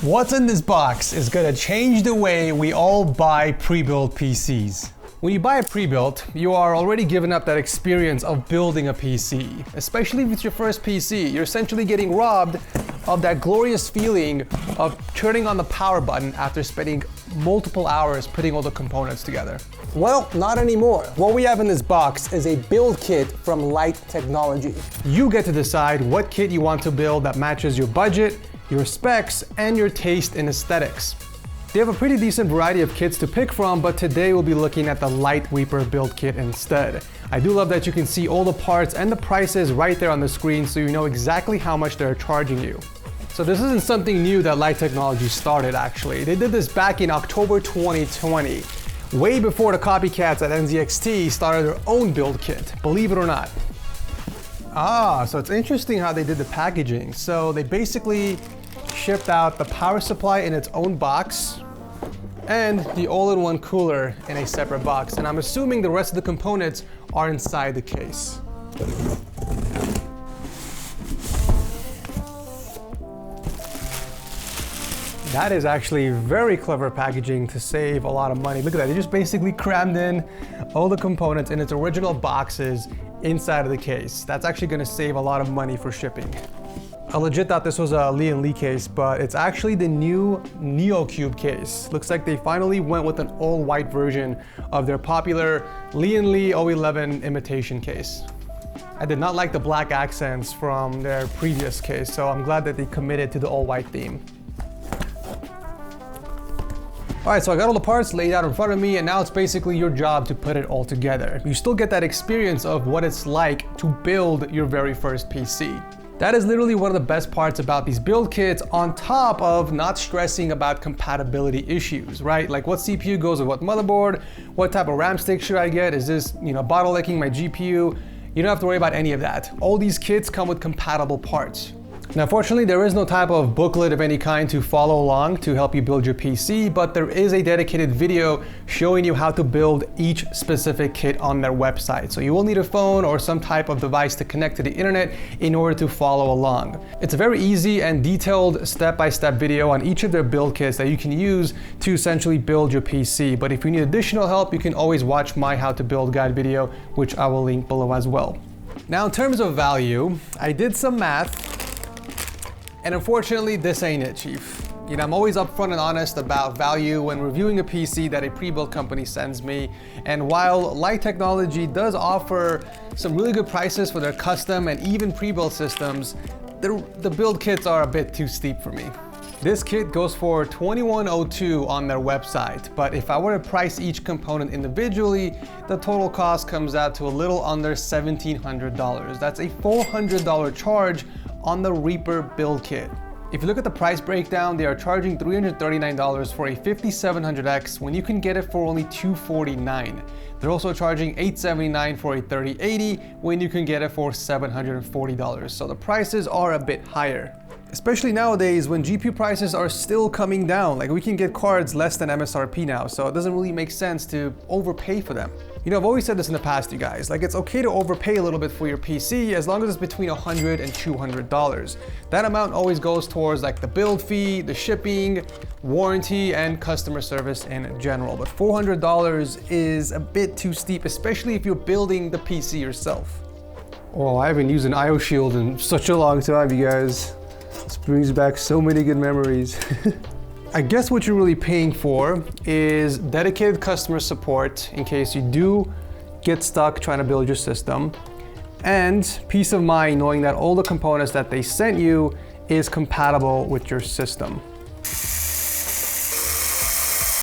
What's in this box is gonna change the way we all buy pre-built PCs. When you buy a pre-built, you are already giving up that experience of building a PC. Especially if it's your first PC, you're essentially getting robbed of that glorious feeling of turning on the power button after spending multiple hours putting all the components together. Well, not anymore. What we have in this box is a build kit from Light Technology. You get to decide what kit you want to build that matches your budget, your specs, and your taste in aesthetics. They have a pretty decent variety of kits to pick from, but today we'll be looking at the Light Reaper build kit instead. I do love that you can see all the parts and the prices right there on the screen so you know exactly how much they're charging you. So this isn't something new that Light Technology started actually. They did this back in October 2020, way before the copycats at NZXT started their own build kit, believe it or not. So it's interesting how they did the packaging. So they basically shipped out the power supply in its own box and the all-in-one cooler in a separate box. And I'm assuming the rest of the components are inside the case. That is actually very clever packaging to save a lot of money. Look at that, they just basically crammed in all the components in its original boxes inside of the case. That's actually gonna save a lot of money for shipping. I legit thought this was a Lian Li case, but it's actually the new NeoCube case. Looks like they finally went with an all-white version of their popular Lian Li O11 imitation case. I did not like the black accents from their previous case, so I'm glad that they committed to the all-white theme. All right, so I got all the parts laid out in front of me, and now it's basically your job to put it all together. You still get that experience of what it's like to build your very first PC. That is literally one of the best parts about these build kits, on top of not stressing about compatibility issues, right? Like what CPU goes with what motherboard, what type of RAM stick should I get? Is this, bottlenecking my GPU? You don't have to worry about any of that. All these kits come with compatible parts. Now, fortunately, there is no type of booklet of any kind to follow along to help you build your PC, but there is a dedicated video showing you how to build each specific kit on their website. So you will need a phone or some type of device to connect to the internet in order to follow along. It's a very easy and detailed step-by-step video on each of their build kits that you can use to essentially build your PC. But if you need additional help, you can always watch my How to Build guide video, which I will link below as well. Now, in terms of value, I did some math. And unfortunately, this ain't it, Chief. I'm always upfront and honest about value when reviewing a PC that a pre-built company sends me. And while Light Technology does offer some really good prices for their custom and even pre-built systems, the build kits are a bit too steep for me. This kit goes for $2102 on their website, but if I were to price each component individually, the total cost comes out to a little under $1,700. That's a $400 charge on the Reaper build kit. If you look at the price breakdown, they are charging $339 for a 5700X when you can get it for only $249. They're also charging $879 for a 3080 when you can get it for $740. So the prices are a bit higher. Especially nowadays when GPU prices are still coming down. Like, we can get cards less than MSRP now, so it doesn't really make sense to overpay for them. I've always said this in the past, you guys, like, it's okay to overpay a little bit for your PC as long as it's between $100 and $200. That amount always goes towards like the build fee, the shipping, warranty, and customer service in general. But $400 is a bit too steep, especially if you're building the PC yourself. Oh, I haven't used an IO Shield in such a long time, you guys. This brings back so many good memories. I guess what you're really paying for is dedicated customer support in case you do get stuck trying to build your system, and peace of mind knowing that all the components that they sent you is compatible with your system.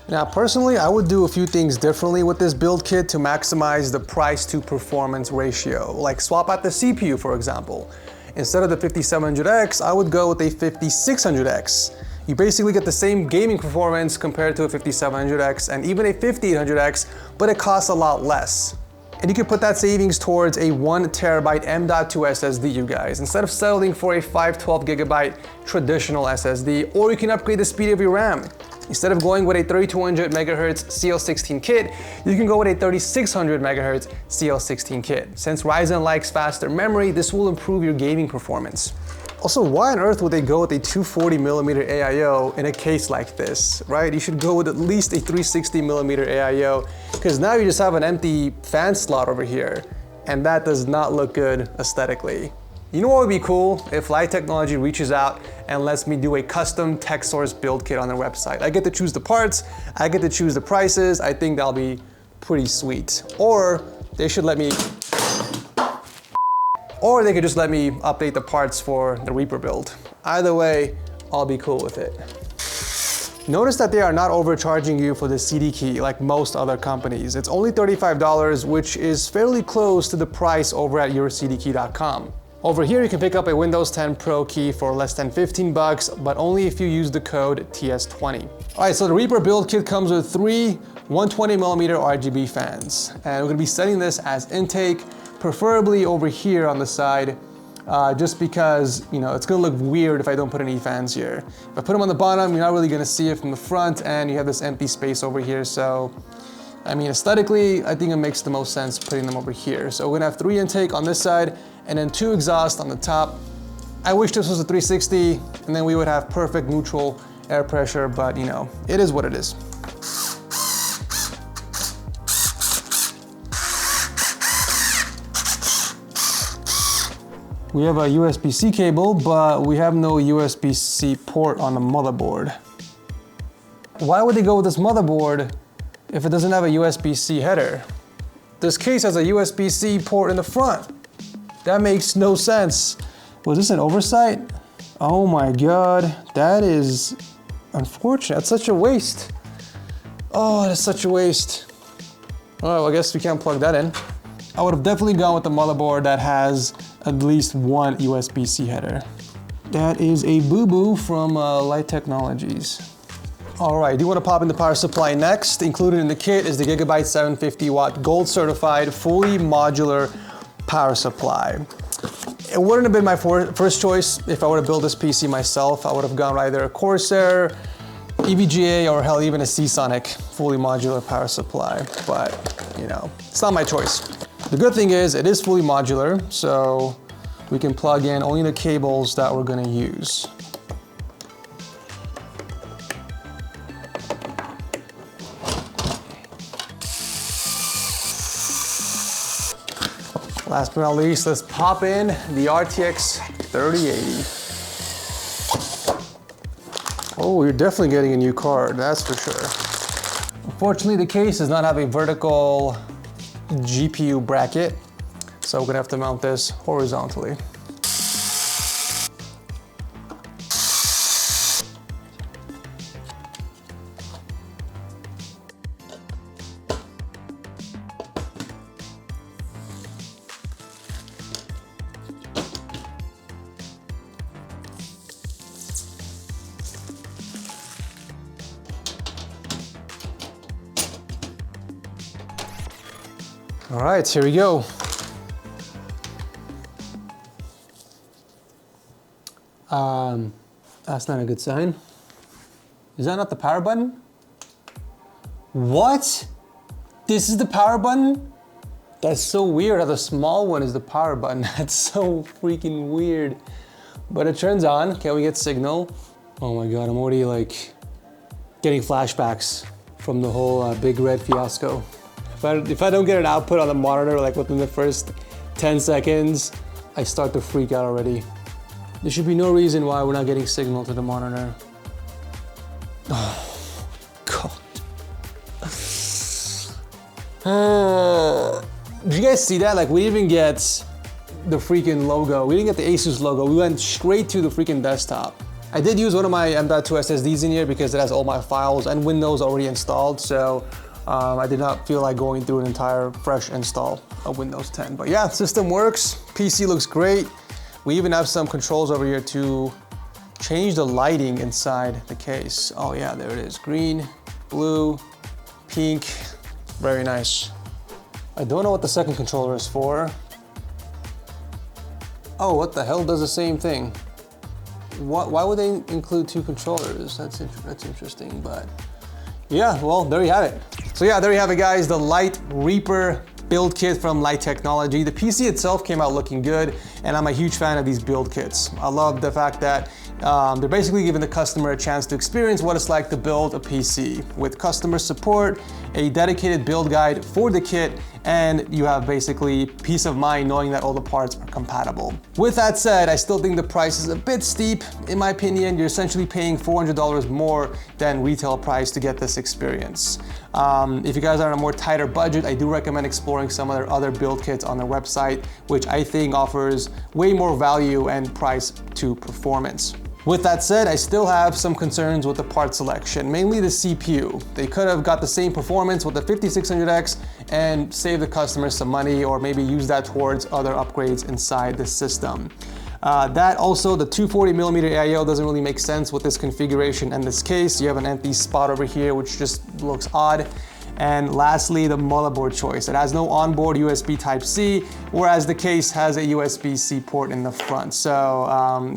Now, personally, I would do a few things differently with this build kit to maximize the price to performance ratio, like swap out the CPU, for example. Instead of the 5700X, I would go with a 5600X. You basically get the same gaming performance compared to a 5700X and even a 5800X, but it costs a lot less. And you can put that savings towards a 1TB M.2 SSD, you guys, instead of settling for a 512GB traditional SSD, or you can upgrade the speed of your RAM. Instead of going with a 3200 MHz CL16 kit, you can go with a 3600 MHz CL16 kit. Since Ryzen likes faster memory, this will improve your gaming performance. Also, why on earth would they go with a 240mm AIO in a case like this, right? You should go with at least a 360mm AIO, because now you just have an empty fan slot over here, and that does not look good aesthetically. You know what would be cool? If Light Technology reaches out and lets me do a custom TechSource build kit on their website. I get to choose the parts, I get to choose the prices. I think that'll be pretty sweet. Or they should let me, or they could just let me update the parts for the Reaper build. Either way, I'll be cool with it. Notice that they are not overcharging you for the CD key like most other companies. It's only $35, which is fairly close to the price over at yourcdkey.com. Over here, you can pick up a Windows 10 Pro key for less than 15 bucks, but only if you use the code TS20. All right, so the Reaper build kit comes with 3 120mm RGB fans, and we're gonna be setting this as intake, preferably over here on the side, just because, you know, it's gonna look weird if I don't put any fans here. If I put them on the bottom, you're not really gonna see it from the front, and you have this empty space over here. So, I mean, aesthetically, I think it makes the most sense putting them over here. So we're gonna have 3 intake on this side, and then 2 exhaust on the top. I wish this was a 360, and then we would have perfect neutral air pressure, but you know, it is what it is. We have a USB-C cable, but we have no USB-C port on the motherboard. Why would they go with this motherboard if it doesn't have a USB-C header? This case has a USB-C port in the front. That makes no sense. Was this an oversight? Oh my God, that is unfortunate. That's such a waste. Oh, that's such a waste. Oh, I guess we can't plug that in. I would have definitely gone with the motherboard that has at least one USB-C header. That is a boo-boo from Light Technologies. All right, I do want to pop in the power supply next. Included in the kit is the Gigabyte 750 watt gold certified, fully modular power supply. It wouldn't have been my first choice if I were to build this PC myself. I would have gone either a Corsair, EVGA, or hell, even a Seasonic fully modular power supply. But, you know, it's not my choice. The good thing is it is fully modular, so we can plug in only the cables that we're gonna use. Last but not least, let's pop in the RTX 3080. Oh, you're definitely getting a new card, that's for sure. Unfortunately, the case does not have a vertical GPU bracket, so we're gonna have to mount this horizontally. All right, here we go. That's not a good sign. Is that not the power button? What? This is the power button? That's so weird how the small one is the power button. That's so freaking weird. But it turns on. Can we get signal? Oh my God, I'm already like getting flashbacks from the whole Big Red fiasco. If I don't get an output on the monitor like within the first 10 seconds, I start to freak out already. There should be no reason why we're not getting signal to the monitor. Oh, God. Did you guys see that? Like, we didn't even get the freaking logo. We didn't get the Asus logo. We went straight to the freaking desktop. I did use one of my M.2 SSDs in here because it has all my files and Windows already installed, so I did not feel like going through an entire fresh install of Windows 10. But yeah, system works, PC looks great. We even have some controls over here to change the lighting inside the case. Oh yeah, there it is. Green, blue, pink, very nice. I don't know what the second controller is for. Oh, what the hell does the same thing? Why would they include 2 controllers? That's interesting, but yeah, well, there you have it. So yeah, there you have it, guys. The Light Reaper build kit from Light Technology. The PC itself came out looking good, and I'm a huge fan of these build kits. I love the fact that they're basically giving the customer a chance to experience what it's like to build a PC with customer support, a dedicated build guide for the kit, and you have basically peace of mind knowing that all the parts are compatible. With that said, I still think the price is a bit steep. In my opinion, you're essentially paying $400 more than retail price to get this experience. If you guys are on a more tighter budget, I do recommend exploring some of their other build kits on their website, which I think offers way more value and price to performance. With that said, I still have some concerns with the part selection, mainly the CPU. They could have got the same performance with the 5600X and save the customer some money, or maybe use that towards other upgrades inside the system. That also, the 240mm I/O doesn't really make sense with this configuration and this case. You have an empty spot over here, which just looks odd. And lastly, the motherboard choice. It has no onboard USB Type-C, whereas the case has a USB-C port in the front. So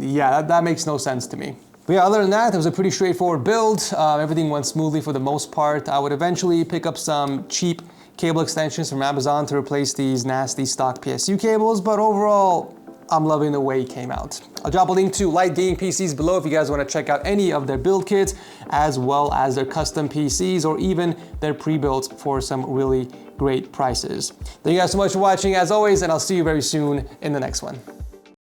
yeah, that makes no sense to me. But yeah, other than that, it was a pretty straightforward build. Everything went smoothly for the most part. I would eventually pick up some cheap cable extensions from Amazon to replace these nasty stock PSU cables, but overall, I'm loving the way it came out. I'll drop a link to Light Gaming PCs below if you guys want to check out any of their build kits, as well as their custom PCs or even their pre-builds for some really great prices. Thank you guys so much for watching as always, and I'll see you very soon in the next one.